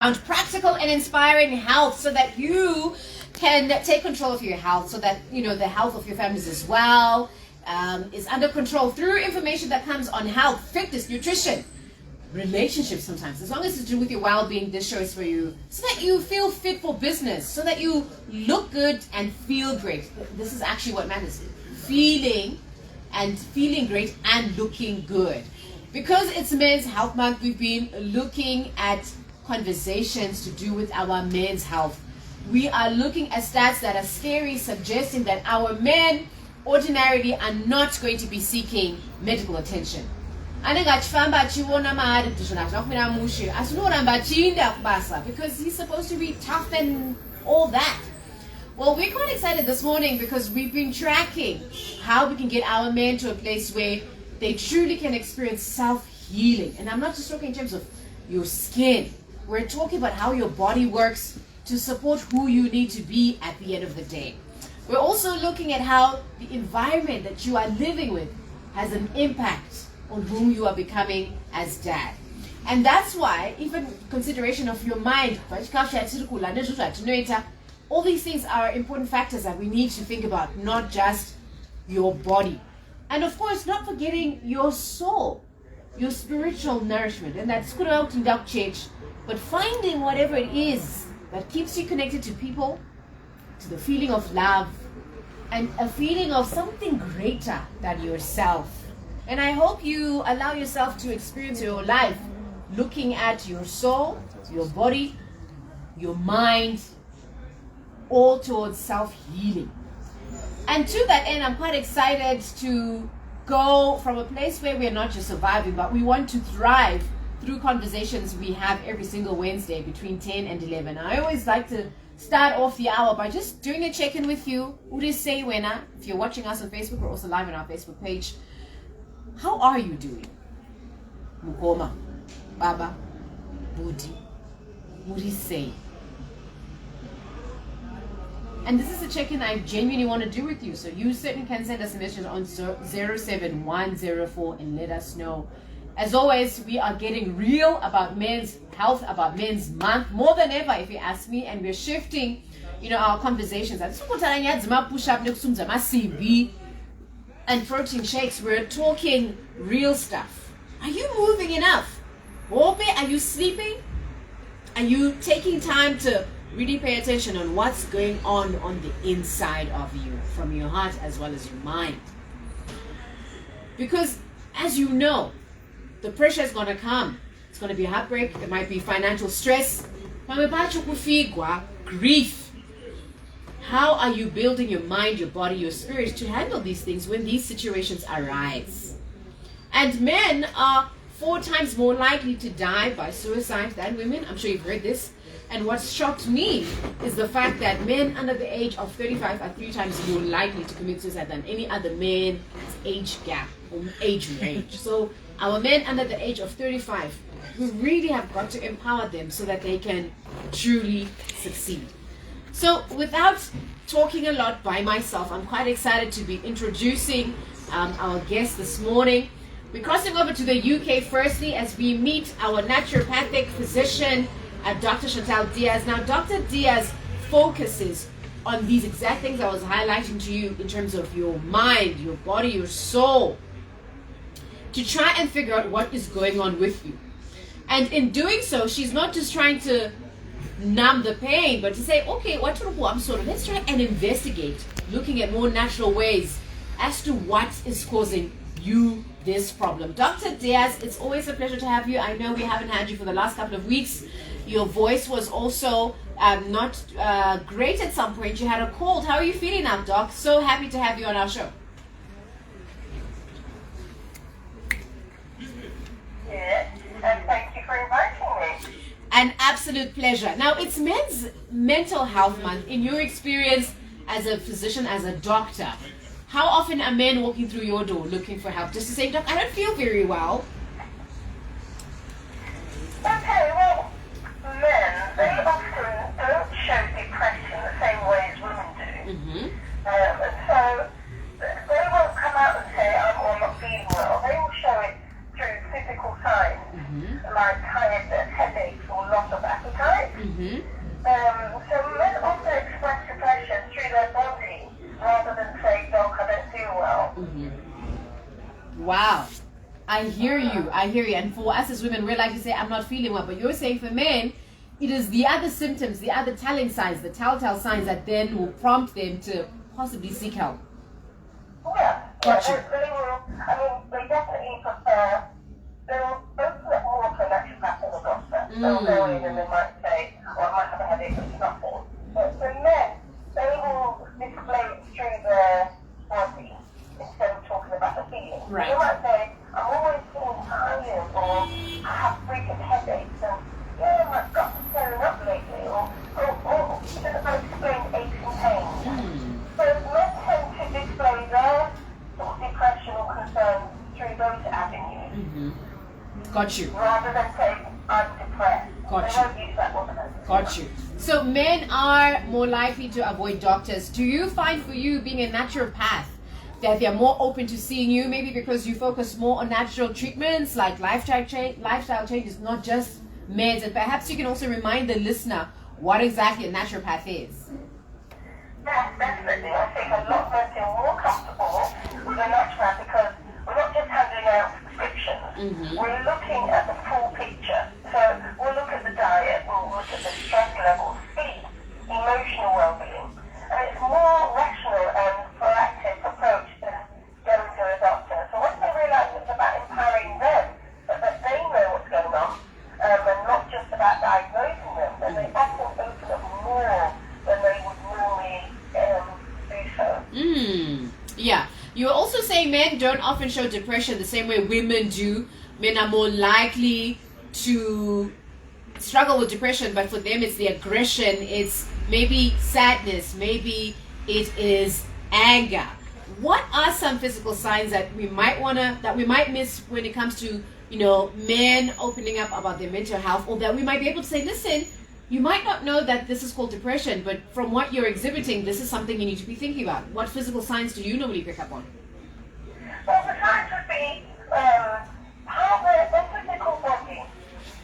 practical and inspiring health so that you can take control of your health, so that the health of your families as well is under control through information that comes on health, fitness, nutrition, relationships. Sometimes, as long as it's to do with your well-being, this show is for you, so that you feel fit for business, so that you look good and feel great. This is actually what matters: feeling great and looking good. Because it's Men's Health Month, we've been looking at conversations to do with our men's health. We are looking at stats that are scary, suggesting that our men ordinarily are not going to be seeking medical attention. Because he's supposed to be tough and all that. Well, we're quite excited this morning because we've been tracking how we can get our men to a place where they truly can experience self-healing. And I'm not just talking in terms of your skin. We're talking about how your body works to support who you need to be at the end of the day. We're also looking at how the environment that you are living with has an impact on whom you are becoming as dad. And that's why even consideration of your mind, all these things are important factors that we need to think about, not just your body. And of course, not forgetting your soul, your spiritual nourishment. And that's good out in that church. But finding whatever it is that keeps you connected to people, to the feeling of love, and a feeling of something greater than yourself. And I hope you allow yourself to experience your life looking at your soul, your body, your mind, all towards self-healing. And to that end, I'm quite excited to go from a place where we're not just surviving, but we want to thrive through conversations we have every single Wednesday between 10 and 11. I always like to start off the hour by just doing a check-in with you. If you're watching us on Facebook, we're also live on our Facebook page. How are you doing? Mukoma, Baba, Budi, Murisei. And this is a check-in I genuinely want to do with you. So you certainly can send us a message on 07104 and let us know. As always, we are getting real about men's health, about men's month, more than ever, if you ask me. And we're shifting, our conversations. And protein shakes, we're talking real stuff. Are you moving enough? Are you sleeping? Are you taking time to really pay attention on what's going on the inside of you, from your heart as well as your mind? Because, as you know, the pressure is going to come. It's going to be heartbreak. It might be financial stress. Grief. How are you building your mind, your body, your spirit to handle these things when these situations arise? And men are 4 times more likely to die by suicide than women. I'm sure you've heard this. And what shocked me is the fact that men under the age of 35 are 3 times more likely to commit suicide than any other man's age gap or age range. So our men under the age of 35, we really have got to empower them so that they can truly succeed. So without talking a lot by myself, I'm quite excited to be introducing our guest this morning. We're crossing over to the UK firstly as we meet our naturopathic physician, Dr. Shantelle Diaz. Now, Dr. Diaz focuses on these exact things I was highlighting to you in terms of your mind, your body, your soul, to try and figure out what is going on with you. And in doing so, she's not just trying to numb the pain, but to say, okay, let's try and investigate, looking at more natural ways as to what is causing you this problem. Dr. Diaz, it's always a pleasure to have you. I know we haven't had you for the last couple of weeks. Your voice was also not great at some point. You had a cold. How are you feeling now, Doc? So happy to have you on our show. Yes, and thank you for inviting me. An absolute pleasure. Now, it's Men's Mental Health Month. In your experience as a physician, as a doctor, how often are men walking through your door looking for help? Just to say, Doc, I don't feel very well. Okay, well, men, they often don't show depression the same way as women do. Mm-hmm. And so they won't come out and say, I'm not feeling well. They will show it through physical signs, like tiredness, headaches, or loss of appetite. Mm-hmm. So men often express depression through their body rather than say, "Doc, I don't feel well." Mm-hmm. Wow. I hear you. I hear you. And for us as women, we're like to say, I'm not feeling well. But you're saying for men, it is the other symptoms, the other telling signs, the telltale signs that then will prompt them to possibly seek help. Yeah. Gotcha. They will, I mean, they definitely prefer, they'll both look more for a naturopath than a doctor. They'll go in and they might say, "Oh, I might have a headache, but it's nothing." But for men, they will display it through their body instead of talking about the feelings. Right. They might say, "I'm always feeling tired," or "I have frequent headaches," and "Yeah, my gut's tearing up lately," or even unexplained aches and pains. So men tend to display their sort of depression or concerns through those avenues. Mm-hmm. Got you. Rather than saying, "I'm depressed." Got They you. won't use that word. Got you. So men are more likely to avoid doctors. Do you find for you being a naturopath that they're more open to seeing you, maybe because you focus more on natural treatments like lifestyle changes, not just meds? And perhaps you can also remind the listener what exactly a naturopath is. Yes, definitely. I think a lot of men feel more comfortable with a naturopath because we're not just handing out prescriptions. Mm-hmm. We're looking at the full picture. So we'll look at the diet, we'll look at the stress levels, sleep, emotional well-being. And it's more rational and proactive approach than going to a doctor. So once they realise it's about empowering them, that they know what's going on, and not just about diagnosing them, then they often open up more than they would normally do so. Yeah. You're also saying men don't often show depression the same way women do. Men are more likely to struggle with depression, but for them it's the aggression, it's maybe sadness, maybe it is anger. What are some physical signs that we might miss when it comes to, men opening up about their mental health, or that we might be able to say, listen, you might not know that this is called depression, but from what you're exhibiting, this is something you need to be thinking about. What physical signs do you normally pick up on? Well, the signs would be how their physical body,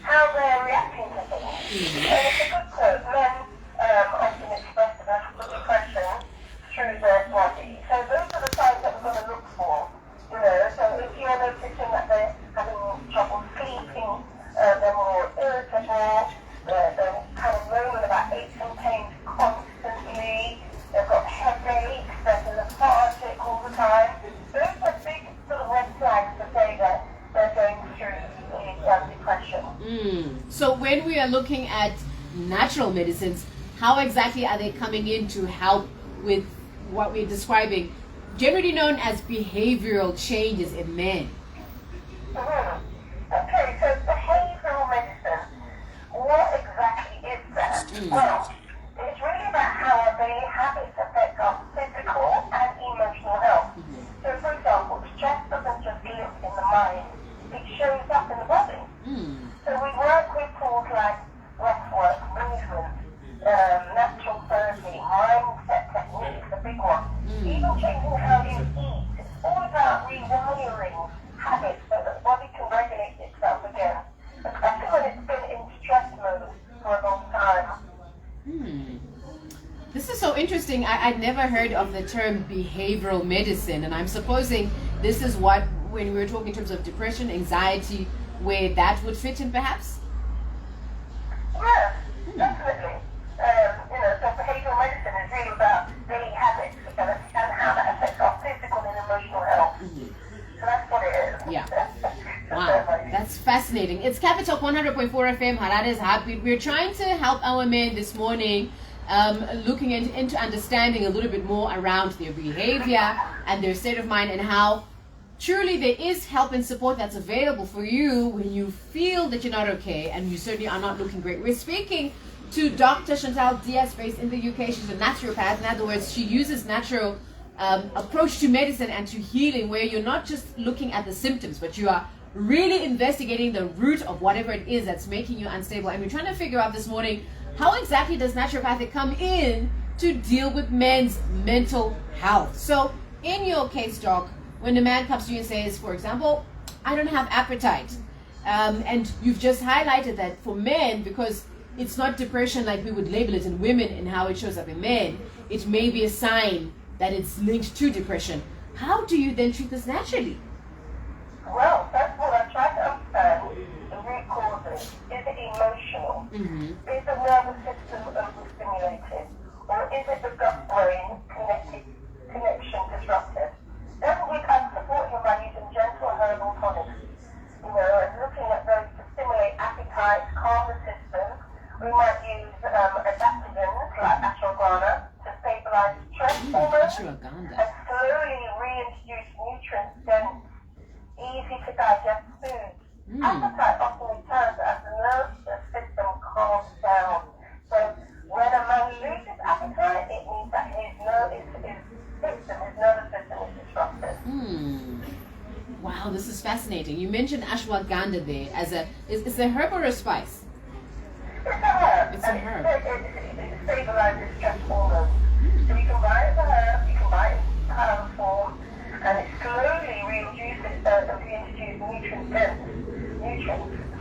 how they're reacting to things. And it's a good quote. Men often express the depression through their body. So those are the signs that we're going to look for. So if you're noticing that they're having trouble sleeping, they're more irritable, they're kind of moaning about aches and pains constantly, they've got headaches, they're lethargic all the time. Those are big sort of red flags to say that they're going through depression. So when we are looking at natural medicines, how exactly are they coming in to help with what we're describing, generally known as behavioral changes in men? Okay, so behavioral medicine, what exactly is that? Well, it's really about how our daily habits affect our physical and emotional health. So, for example, stress doesn't just live in the mind, it shows up in the body. So we work with tools like breathwork, movement, natural therapy, mindset techniques, the big one. Even changing how you eat. It's all about rewiring habits so that the body can regulate itself again, especially when it's been in stress mode for a long time. This is so interesting. I'd never heard of the term behavioral medicine, and I'm supposing this is what, when we were talking in terms of depression, anxiety, where that would fit in perhaps? Yeah, definitely. So behavioral medicine is really about daily habits and how that affects our physical and emotional health. So that's what it is. Yeah. Wow, that's fascinating. It's Capital 100.4 FM, Harare's Heartbeat. We're trying to help our men this morning, looking into understanding a little bit more around their behavior and their state of mind, and how truly there is help and support that's available for you when you feel that you're not okay and you certainly are not looking great. We're speaking to Dr. Shantelle Diaz, based in the UK. She's a naturopath. In other words, she uses natural approach to medicine and to healing, where you're not just looking at the symptoms, but you are really investigating the root of whatever it is that's making you unstable. And we're trying to figure out this morning, how exactly does naturopathic come in to deal with men's mental health? So in your case, Doc, when a man comes to you and says, for example, I don't have appetite, and you've just highlighted that for men, because it's not depression like we would label it in women and how it shows up in men. It may be a sign that it's linked to depression. How do you then treat this naturally? Well, first of all, I try to understand the root causes. Is it emotional? Is the nervous system overstimulated? Or is it the gut-brain connection disrupted? Then we can support him by using gentle herbal tonics. And looking at those to stimulate appetite, calm the system. We might use adaptogens like ashwagandha to stabilize stress hormones and slowly reintroduce nutrient-dense, easy to digest foods. Appetite often returns as the nervous system calms down. So when a man loses appetite, it means that his nervous system is disrupted. Wow, this is fascinating. You mentioned ashwagandha there as is a herb or a spice? It's a herb. It's a herb. It stabilizes stress hormones. So you can buy it as a herb, you can buy it in powder form, and it slowly reintroduces nutrients.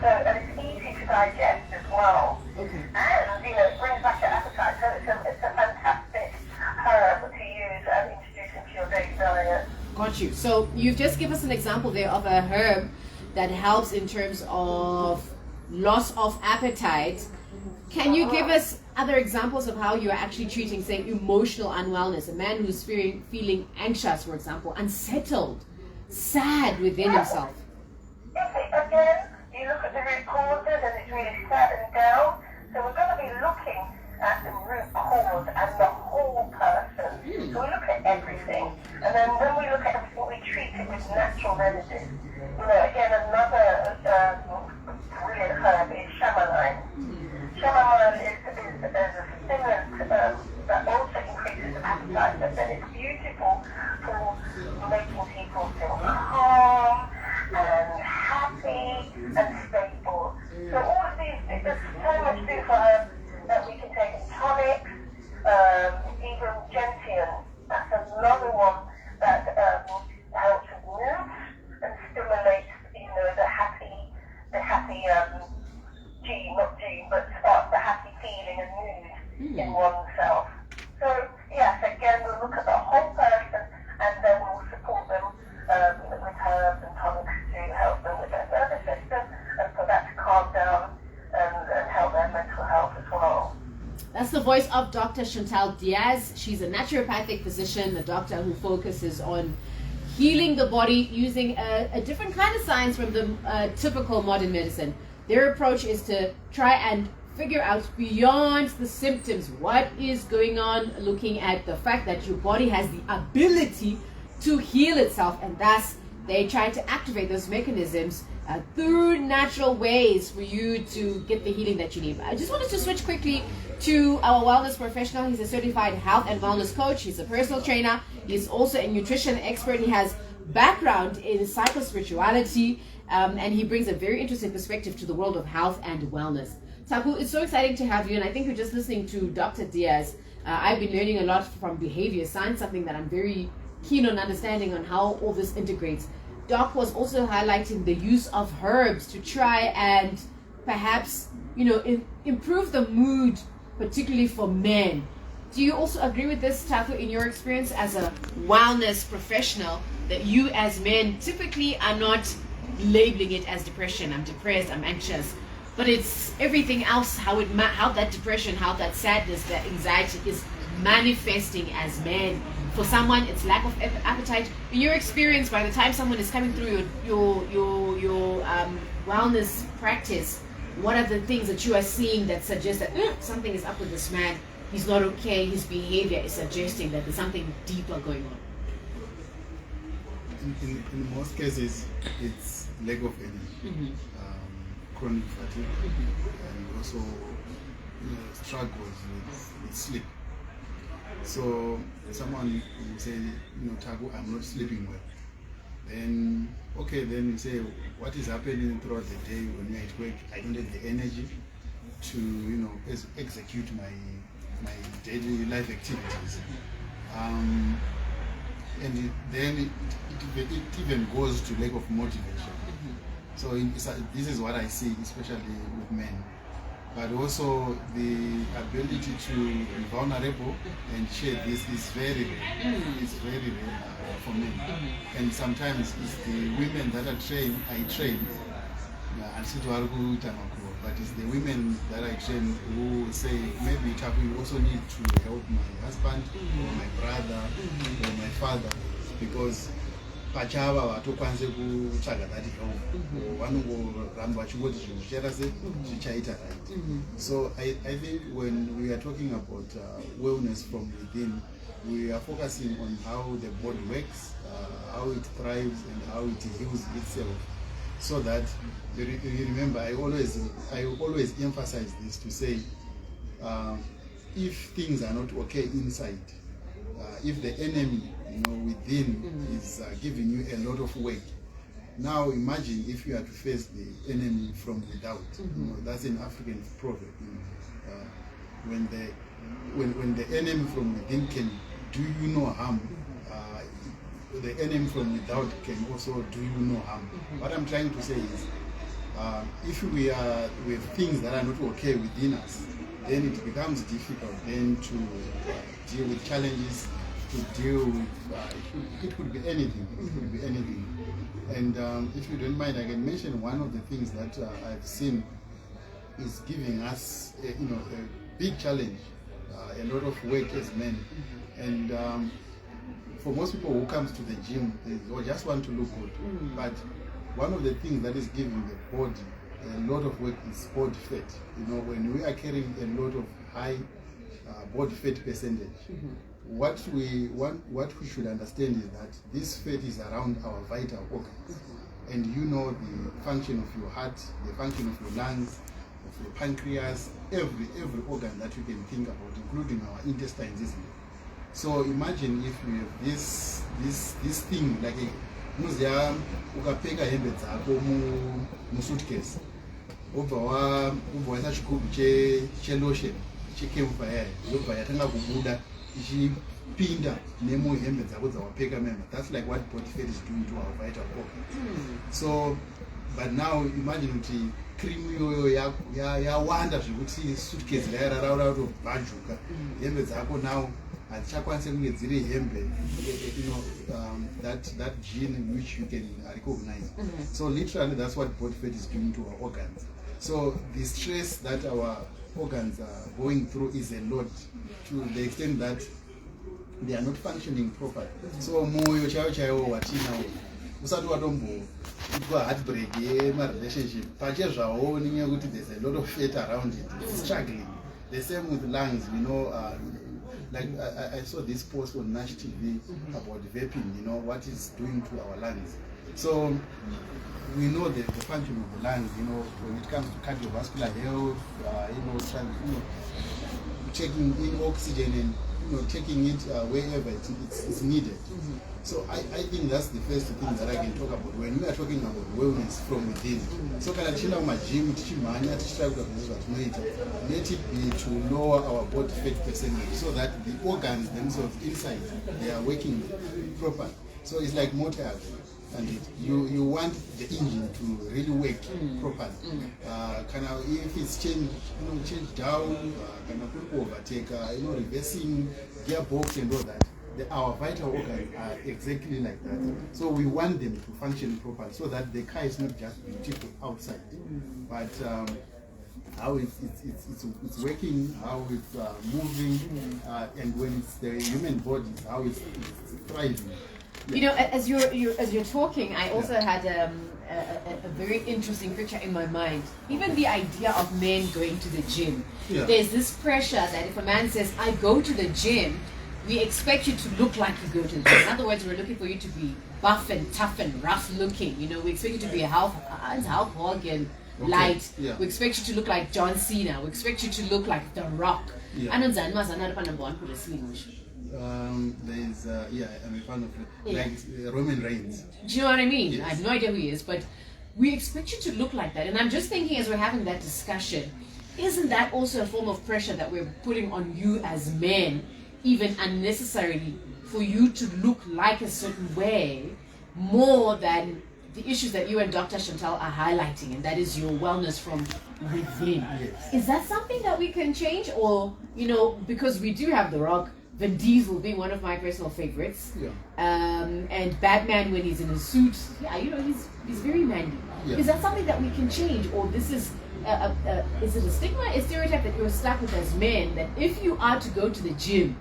So, and it's easy to digest as well. Okay. And, it brings back your appetite. So it's a fantastic herb to use and introduce into your daily diet. Got you. So you've just given us an example there of a herb that helps in terms of loss of appetite. Can you give us other examples of how you are actually treating, say, emotional unwellness? A man who's feeling anxious, for example, unsettled, sad within himself. Again, you look at the root causes and it's really sad and down. So we're going to be looking at the root cause and the whole person. So we look at everything. And then when we look at everything, we treat it with natural remedies. Again, another brilliant herb is chamomile. Chamomile is a stimulant that also increases the appetite, but then it's beautiful for making people feel calm and happy and stable. So all of these, there's so much to do for her that we can take in tonics, even gentian. That's another one that helps with mood and stimulates, the happy feeling and mood in oneself. So yes, again, we'll look at the whole person and then we'll support them with herbs and tonics to help them with their nervous system and for that to calm down and help their mental health as well. That's the voice of Dr. Shantelle Diaz. She's a naturopathic physician, a doctor who focuses on healing the body using a different kind of science from the typical modern medicine. Their approach is to try and figure out beyond the symptoms what is going on, looking at the fact that your body has the ability to heal itself, and thus they try to activate those mechanisms through natural ways for you to get the healing that you need. I just wanted to switch quickly to our wellness professional. He's a certified health and wellness coach. He's a personal trainer. He's also a nutrition expert. He has background in psychospirituality, and he brings a very interesting perspective to the world of health and wellness. Taku, it's so exciting to have you, and I think you're just listening to Dr. Diaz. I've been learning a lot from behavior science, something that I'm very keen on understanding on how all this integrates. Doc was also highlighting the use of herbs to try and perhaps, improve the mood, particularly for men. Do you also agree with this, Taku, in your experience as a wellness professional, that you as men typically are not labeling it as depression? I'm depressed, I'm anxious. But it's everything else, how that depression, how that sadness, that anxiety is manifesting as men. For someone, it's lack of appetite. In your experience, by the time someone is coming through your wellness practice, what are the things that you are seeing that suggest that something is up with this man? He's not okay. His behavior is suggesting that there's something deeper going on. In most cases, it's lack of energy, chronic fatigue, and also struggles with sleep. So someone will say, Taku, I'm not sleeping well. Then you say, what is happening throughout the day when you're at work? I don't have the energy to, execute my daily life activities. And then it even goes to lack of motivation. So this is what I see, especially with men. but also the ability to be vulnerable and share this is very rare. It's very rare for men. And sometimes it's the women that I train, but it's the women that I train who say, maybe we also need to help my husband or my brother or my father, because pachava vatokwanise kutsvaga that help vanongoramba vachingoti zvinhu zvichaita sei zvichaita right. So I think when we are talking about wellness from within, we are focusing on how the body works, how it thrives and how it heals itself. So that you remember, I always emphasize this to say, if things are not okay inside, if the enemy, within is giving you a lot of work. Now imagine if you are to face the enemy from without. That's an African proverb. When the enemy from within can do you no harm, the enemy from without can also do you no harm. What I'm trying to say is, if we are with things that are not okay within us, then it becomes difficult then to deal with challenges, to deal with, it could be anything. It could be anything. And if you don't mind, I can mention one of the things that I've seen is giving us, a big challenge, a lot of work as men. And for most people who comes to the gym, they just want to look good. But one of the things that is giving the body a lot of work is body fat. When we are carrying a lot of high body fat percentage, what we should understand is that this fat is around our vital organs. And the function of your heart, the function of your lungs, of your pancreas, every organ that you can think about, including our intestines, isn't it? So imagine if we have this thing, like muziya ukapfeka hembe dzako musuitcase, ubva waisa chigubhu chelotion chekemva yayo yobva yatanga kubuda ichipinda nemuhembe dzako dzawapfeka member. That's like what body fat is doing to our vital organs. So but now imagine kuti cream iyoyo yawanda zvekuti suitcase rayararaura kutobhajuka, hembe dzako now hadzichakwanise kunge dziri hembe, that gene which you can recognize. So literally that's what body fat is doing to our organs. So the stress that our organs are going through is a lot, to the extent that they are not functioning properly. So moyo chaiwo watinawo usati watomboitwa heartbreak yemarelationship pachezvawo nenyaya yekuti there's a lot of fat around it, it's struggling. The same with lungs. Like I saw this post on Nash TV about vaping, what it's doing to our lungs. So we know the function of the lungs, when it comes to cardiovascular health, taking in oxygen and taking it wherever it's needed. So I think that's the first thing that I can talk about when we are talking about wellness from within. So can I tichenda kumagym tichimhanya tichitrai kuita zvinhu zvatinoita, let it be to lower our body fat percentage so that the organs themselves inside, they are working properly. So it's like motors, and you want the engine to really work properly. If it's change down, overtake, reversing gearbox and all that. Our vital organs are exactly like that. So we want them to function properly so that the car is not just beautiful outside, but how it's working, how it's moving, and when it's the human body, how it's thriving. As you're talking, I also had a very interesting picture in my mind. Even the idea of men going to the gym. There's this pressure that if a man says, I go to the gym, we expect you to look like you go to the gym. In other words, we're looking for you to be buff and tough and rough looking. We expect you to be a half hog and light. We expect you to look like John Cena. We expect you to look like The Rock. There's I'm a fan of it. Like Roman Reigns. Do you know what I mean? Yes. I have no idea who he is, but we expect you to look like that. And I'm just thinking, as we're having that discussion, isn't that also a form of pressure that we're putting on you as men, even unnecessarily, for you to look like a certain way, more than the issues that you and Dr. Shantelle are highlighting, and that is your wellness from within. Yes. Is that something that we can change, or because we do have The Rock, Vin Diesel being one of my personal favorites, Yeah. and Batman when he's in a suit, he's very manly. Yeah. Is that something that we can change, or this is it a stigma, a stereotype that you're stuck with as men, that if you are to go to the gym,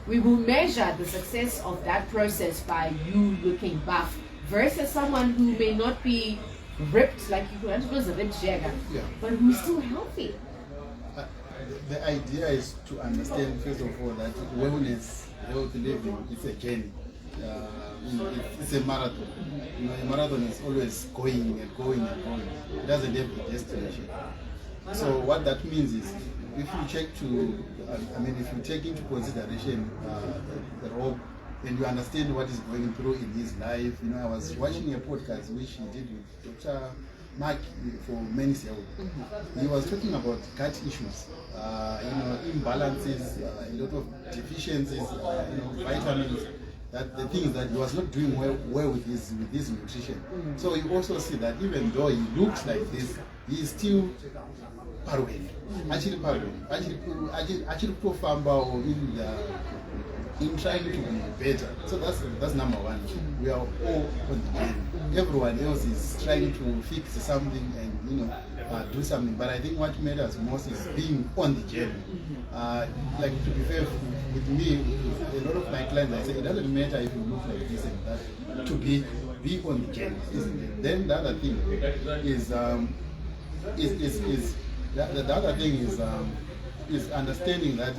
we will measure the success of that process by you looking buff versus someone who may not be ripped, like you was a ripped jagger, Yeah. but who's still healthy. The idea is to understand, first of all, that wellness, healthy living, it's a journey. It's a marathon. A marathon is always going and going and going. It doesn't have a destination. So what that means is, if you if you take into consideration the Rob, and you understand what is going through in his life. I was watching a podcast which he did with Dr. Mark for Men's Health. He was talking about gut issues, imbalances, a lot of deficiencies, vitamins. That the things that he was not doing well with his nutrition. So you also see that even though he looks like this, he is still parwell. Actually or in trying to be better. So that's number one. We are all on the journey. Everyone else is trying to fix something and do something. But I think what matters most is being on the journey. Like, to be fair with me, a lot of my clients, I say it doesn't matter if you look like this and that. To be on the journey, isn't it? Then the other thing the other thing is understanding that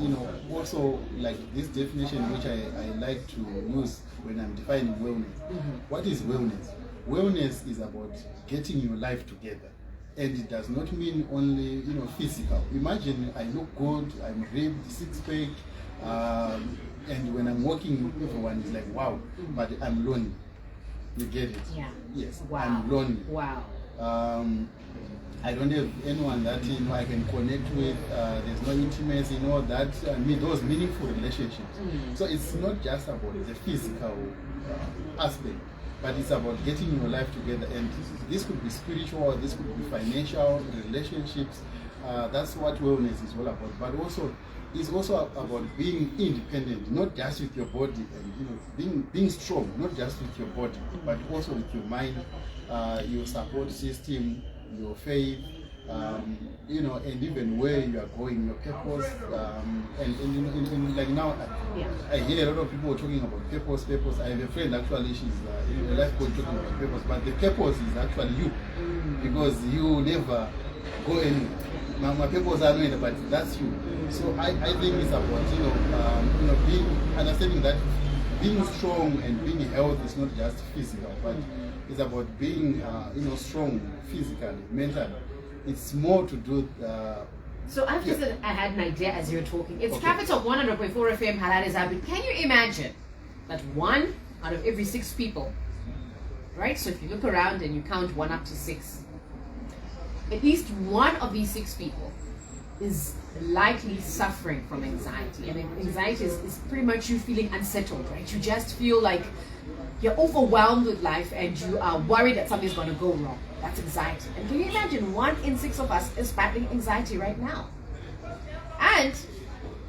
also, like this definition which I like to use when I'm defining wellness. What is wellness? Wellness is about getting your life together, and it does not mean only physical. Imagine I look good, I'm ripped, six-pack, and when I'm walking, everyone is like, wow, but I'm lonely. You get it? Yeah. Yes. Wow. I'm lonely. Wow. I don't have anyone that I can connect with. There's no intimacy, that those meaningful relationships. So it's not just about the physical aspect, but it's about getting your life together. And this could be spiritual, this could be financial, relationships. That's what wellness is all about. But also, it's also about being independent, not just with your body, and being strong, not just with your body, but also with your mind, your support system, your faith, and even where you are going, your purpose, and like now, I hear a lot of people talking about purpose. I have a friend actually, she's a life coach talking about purpose, but the purpose is actually you, because you never go anywhere. My purpose are not, but that's you. So I think it's about understanding that being strong and being healthy is not just physical, but it's about being strong physically, mentally. It's more to do. So I've just I had an idea as you're talking. It's Okay. Capital 100.4 FM Halal Zabi. Can you imagine that 1 out of every 6 people, right? So if you look around and you count 1 up to 6, at least one of these 6 people is likely suffering from anxiety. And anxiety is pretty much you feeling unsettled, right? You just feel like you're overwhelmed with life and you are worried that something's going to go wrong. That's anxiety. And can you imagine 1 in 6 of us is battling anxiety right now? And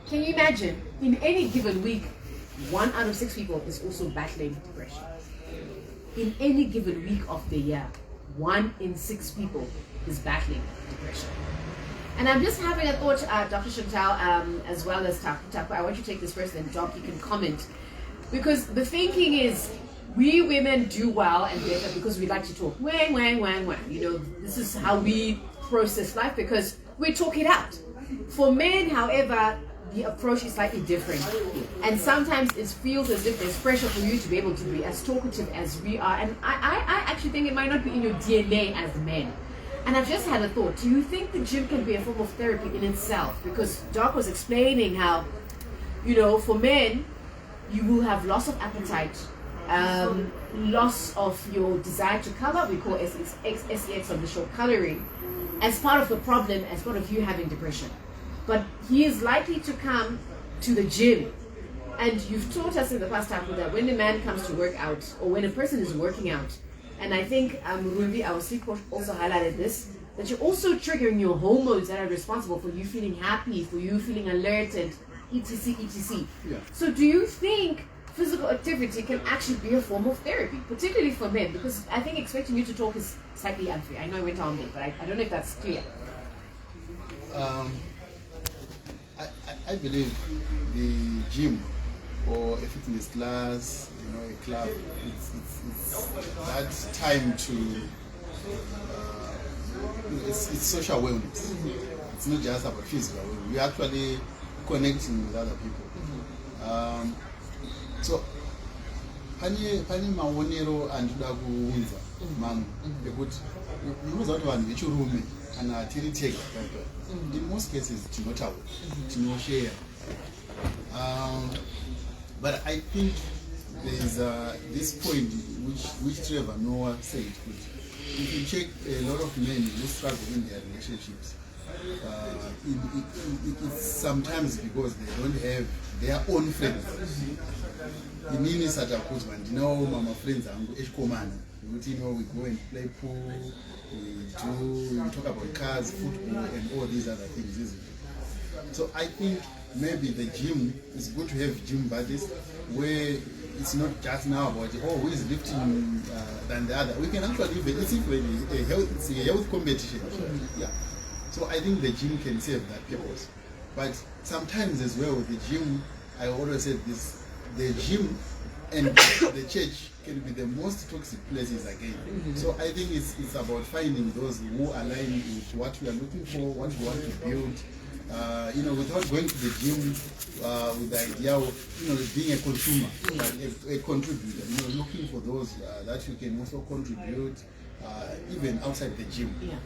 can you imagine in any given week, 1 out of 6 people is also battling depression? In any given week of the year, 1 in 6 people is battling depression. And I'm just having a thought, Dr. Shantelle, as well as Taku. I want you to take this first, and Doc, you can comment. Because the thinking is, we women do well and better because we like to talk. Wang. This is how we process life because we talk it out. For men, however, the approach is slightly different. And sometimes it feels as if there's pressure for you to be able to be as talkative as we are. And I actually think it might not be in your DNA as men. And I've just had a thought. Do you think the gym can be a form of therapy in itself? Because Doc was explaining how, for men, you will have loss of appetite, loss of your desire to color, we call SEX on the short coloring, as part of the problem, as part of you having depression. But he is likely to come to the gym. And you've taught us in the past, Taku, that when a man comes to work out, or when a person is working out, And I think Ruby, our sleep coach, also highlighted this, that you're also triggering your hormones that are responsible for you feeling happy, for you feeling alert, and etc. etc. Yeah. So do you think physical activity can actually be a form of therapy, particularly for men? Because I think expecting you to talk is slightly unfair. I know I went on there, but I don't know if that's clear. I believe the gym or a fitness class, a club, it's that time to, it's social wellness. It's not just about physical wellness. We're actually connecting with other people. So, pane maonero andinoda kuunza mamwe ekuti unoziva kuti vanhu vechirume kana tiri tega in most cases tinotaura tinoshare, but I think there is this point which Trevor Noah said, if you check a lot of men who struggle in their relationships, it's sometimes because they don't have their own friends. Inini Takudzwa, mama friends angu echikomana, we go and play pool, we talk about cars, football, and all these other things, isn't it? So I think maybe the gym is good to have gym buddies where it's not just now about who is lifting than the other. We can actually it's a health competition. Yeah. So I think the gym can serve that purpose. But sometimes as well with the gym, I always said this, the gym and the church can be the most toxic places again. So I think it's about finding those who align with what we are looking for, what we want to build. Without going to the gym with the idea of being a consumer, but a contributor, looking for those that you can also contribute even outside the gym. Yeah.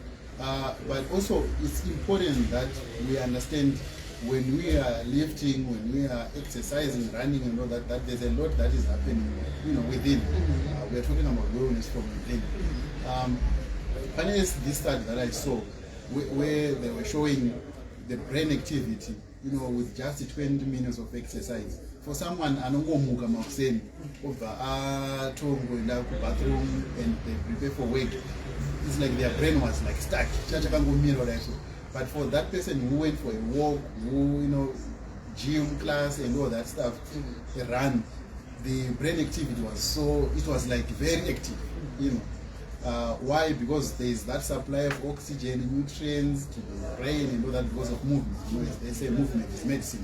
But also it's important that we understand when we are lifting, when we are exercising, running and all that there's a lot that is happening, within. We are talking about wellness from within. This study that I saw where they were showing the brain activity, with just 20 minutes of exercise. For someone anongomuka makuseni over to bathroom and they prepare for work, it's like their brain was like stuck. But for that person who went for a walk, who gym class and all that stuff, a run, the brain activity was like very active, Why? Because there is that supply of oxygen, nutrients to the brain and all that because of movement. They say movement is medicine.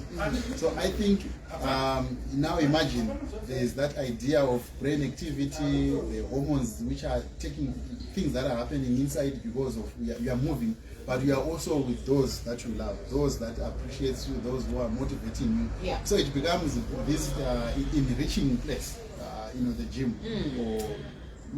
So I think now imagine there is that idea of brain activity, the hormones which are taking things that are happening inside because of we are moving, but we are also with those that you love, those that appreciate you, those who are motivating you. Yeah. So it becomes this enriching place, the gym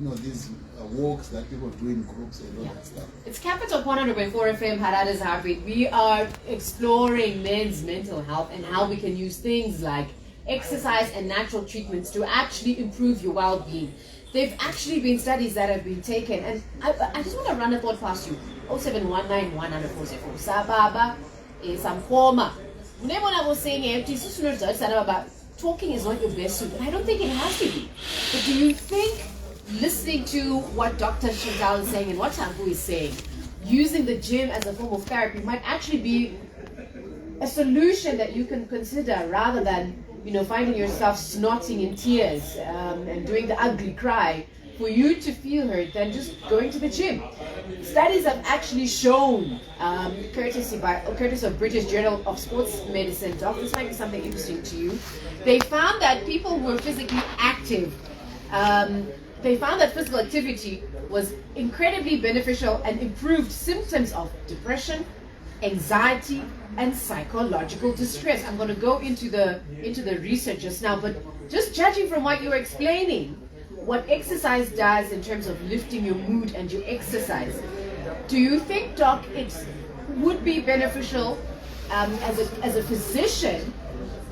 or these walks that people do in groups and all that stuff. It's Capital 100.4 FM, Harada's Heartbeat. We are exploring men's mental health and how we can use things like exercise and natural treatments to actually improve your well-being. There've actually been studies that have been taken, and I just want to run a thought past you. 0719-100-404. Sababa is some former. Nebona was saying, talking is not your best suit, but I don't think it has to be. But do you think listening to what Dr. Shantelle is saying and what Tampu is saying, using the gym as a form of therapy might actually be a solution that you can consider rather than, finding yourself snorting in tears and doing the ugly cry? For you to feel hurt than just going to the gym. Studies have actually shown, courtesy of British Journal of Sports Medicine, Doc, this might be something interesting to you. They found that people who were physically active, they found that physical activity was incredibly beneficial and improved symptoms of depression, anxiety, and psychological distress. I'm going to go into the research just now, but just judging from what you were explaining, what exercise does in terms of lifting your mood and your exercise, do you think, Doc, it would be beneficial as a physician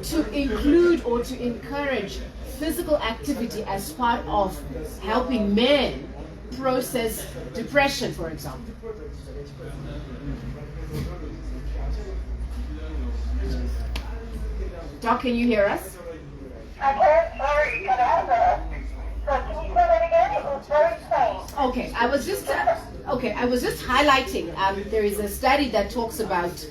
to include or to encourage physical activity as part of helping men process depression, for example? Doc, can you hear us? I can't, sorry, cut out there. So can you say that again? It was very faint. Okay, I was just highlighting. There is a study that talks about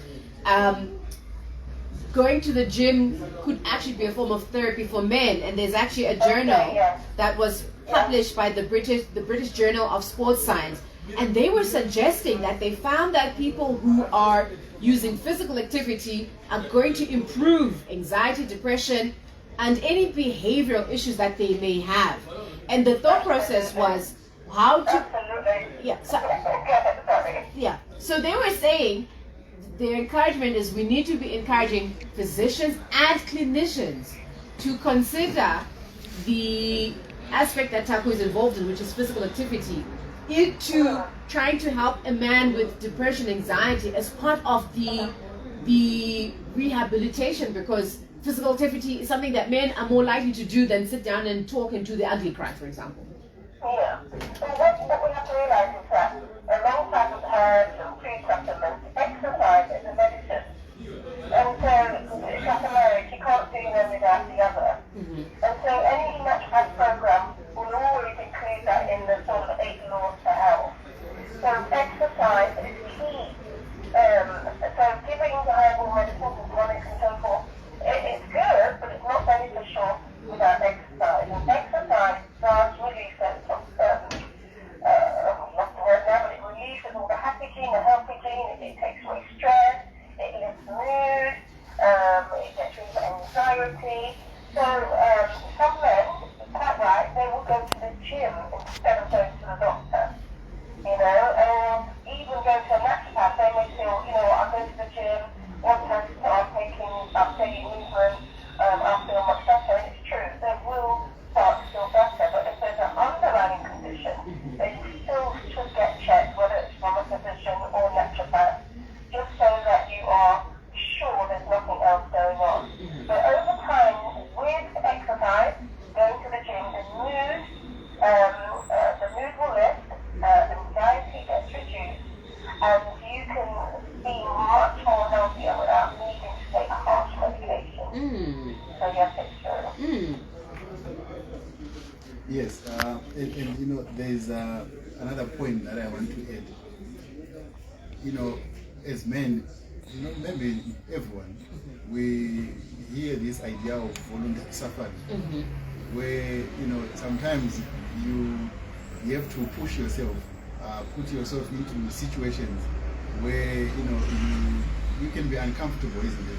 going to the gym could actually be a form of therapy for men, and there's actually a journal that was published by the British Journal of Sports Science, and they were suggesting that they found that people who are using physical activity are going to improve anxiety, depression, and any behavioral issues that they may have. And the thought process was how to so they were saying their encouragement is we need to be encouraging physicians and clinicians to consider the aspect that Taku is involved in, which is physical activity, into trying to help a man with depression, anxiety as part of the rehabilitation, because physical activity is something that men are more likely to do than sit down and talk and do the ugly cry, for example. Yeah. So what we have to realize is that alongside with herbs and food supplements, exercise is a medicine. And so it's like a marriage, you can't do one without the other. And so any natural program will always include that in the sort of 8 laws for health. So exercise is key. So giving the herbal medicines and tonics and so forth, it's good, but it's not beneficial without exercise. And exercise does release that it releases all the happy gene, the healthy gene, it takes away stress, it lifts mood, it gets rid of anxiety. So some men, quite right, they will go to the gym instead of going to the doctor. You know, and even go to a naturopath, they may feel, you know, I'm going to the gym, once I start taking movement, I'll feel much better. And it's true, they will start to feel better, but if there's an underlying condition, then you still should get checked, whether it's from a physician or naturopath, just so that you are sure there's nothing else going on. But over time, with exercise, going to the gym, the mood will lift, anxiety gets reduced, and you can be much more healthier without needing to take harsh medication. So yes, it's true. Yes, and you know, there's another point that I want to add. You know, as men, you know, maybe everyone, we hear this idea of voluntary suffering, where, you know, sometimes you have to push yourself, put yourself into situations where, you know, you can be uncomfortable, isn't it?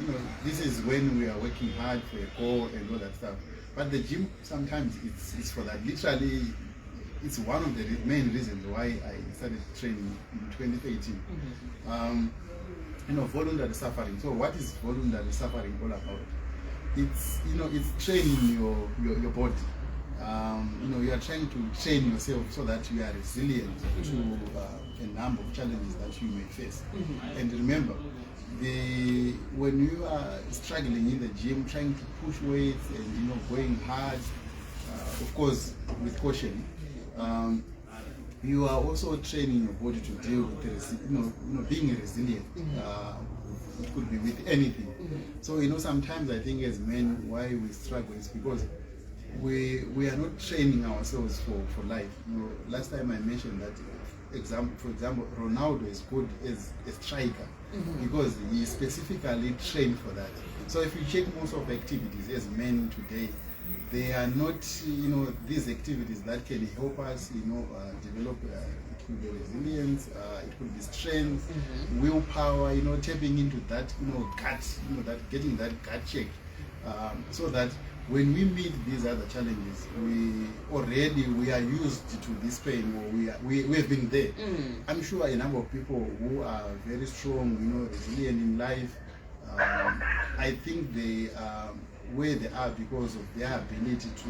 You know, this is when we are working hard for a goal and all that stuff. But the gym, sometimes it's for that. Literally, it's one of the main reasons why I started training in 2018. You know, voluntary suffering. So what is voluntary suffering all about? It's, you know, it's training your body. You know, you are trying to train yourself so that you are resilient to a number of challenges that you may face. And remember, when you are struggling in the gym, trying to push weights and, you know, going hard, of course with caution, you are also training your body to deal with you know, being resilient. It could be with anything. So, you know, sometimes I think as men, why we struggle is because we are not training ourselves for life. You know, last time I mentioned that, for example, Ronaldo is good as a striker because he specifically trained for that. So if you check most of the activities as men today, they are not, you know, these activities that can help us, you know, develop. It could be resilience, it could be strength, willpower, you know, tapping into that, you know, gut, you know, that getting that gut check, so that when we meet these other challenges, we are used to this pain, or we have been there. I'm sure a number of people who are very strong, you know, resilient in life, I think they are where they are because of their ability to,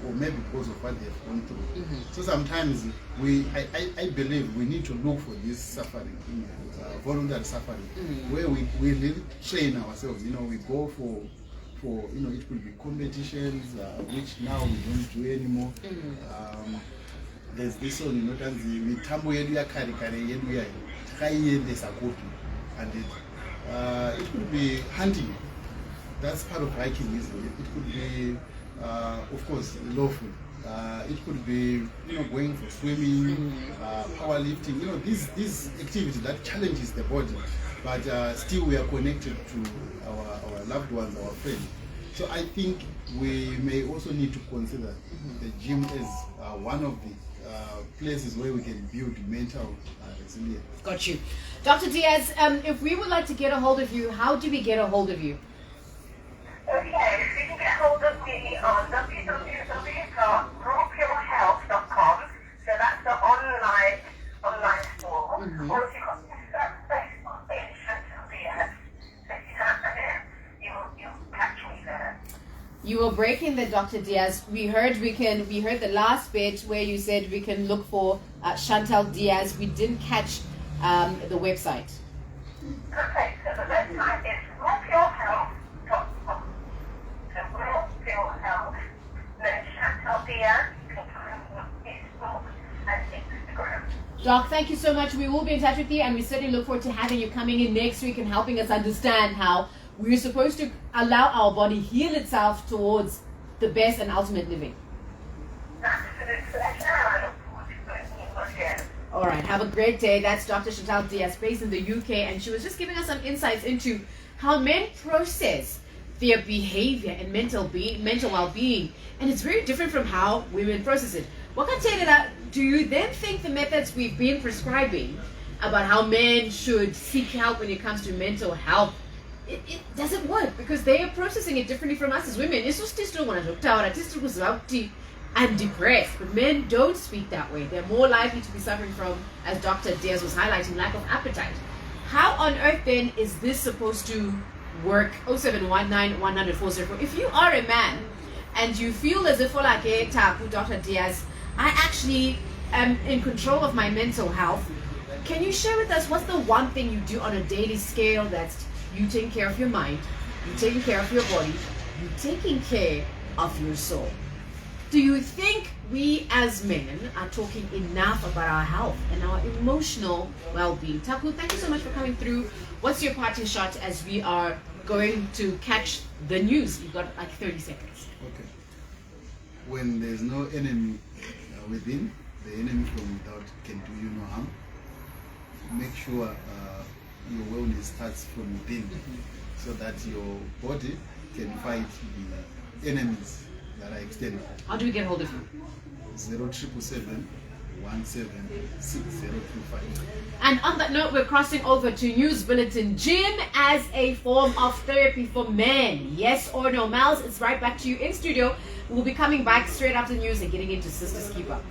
or maybe because of what they've gone through. So sometimes I believe we need to look for this suffering, you know, voluntary suffering, where we really train ourselves. You know, we go for you know, it could be competitions, which now we don't do anymore. There's this one, you know, mitambo yedu ya kare yedu ya takaiendesa kopi, and it could be hunting. That's part of hiking, isn't it? It could be, of course, lawful. It could be, going for swimming, powerlifting. These activities that challenges the body, but still we are connected to our loved ones, our friends. So I think we may also need to consider the gym as one of the places where we can build mental resilience. Got you. Dr. Diaz, if we would like to get a hold of you, how do we get a hold of you? Okay, you can get hold of me on www.rawpurehealth.com. So that's the online store. Or if you got Facebook page, Shantelle Diaz. So if you type that in, you'll catch me there. You were breaking the Dr. Diaz. We heard the last bit where you said we can look for Shantelle Diaz. We didn't catch the website. Okay, so the website is rawpurehealth.com. So rawpurehealth. Then Shantelle Diaz. You can find me on Facebook and Instagram. Doc, thank you so much. We will be in touch with you, and we certainly look forward to having you coming in next week and helping us understand how we're supposed to allow our body heal itself towards the best and ultimate living. Absolute pleasure. I look forward to working with you again. All right, have a great day. That's Dr. Shantelle Diaz, based in the UK, and she was just giving us some insights into how men process their behavior and mental well-being, and it's very different from how women process it. Wakatela, do you then think the methods we've been prescribing about how men should seek help when it comes to mental health, it doesn't work because they are processing it differently from us as women? It's just I'm depressed, but men don't speak that way. They're more likely to be suffering from, as Dr. Diaz was highlighting, lack of appetite. How on earth then is this supposed to work? 0719-100-404. If you are a man and you feel as if, like Dr. Diaz, I actually am in control of my mental health, can you share with us what's the one thing you do on a daily scale that's you taking care of your mind, you taking care of your body, you taking care of your soul? Do you think we as men are talking enough about our health and our emotional well-being? Taku, thank you so much for coming through. What's your parting shot as we are going to catch the news? You've got like 30 seconds. Okay. When there's no enemy within, the enemy from without can do you no harm. Make sure your wellness starts from within, so that your body can fight the enemies that are external. How do we get hold of you? 0777 176025. And on that note, we're crossing over to News Bulletin. Gym as a form of therapy for men. Yes or no? Miles, it's right back to you in studio. We'll be coming back straight after the news and getting into Sisters Keep Up.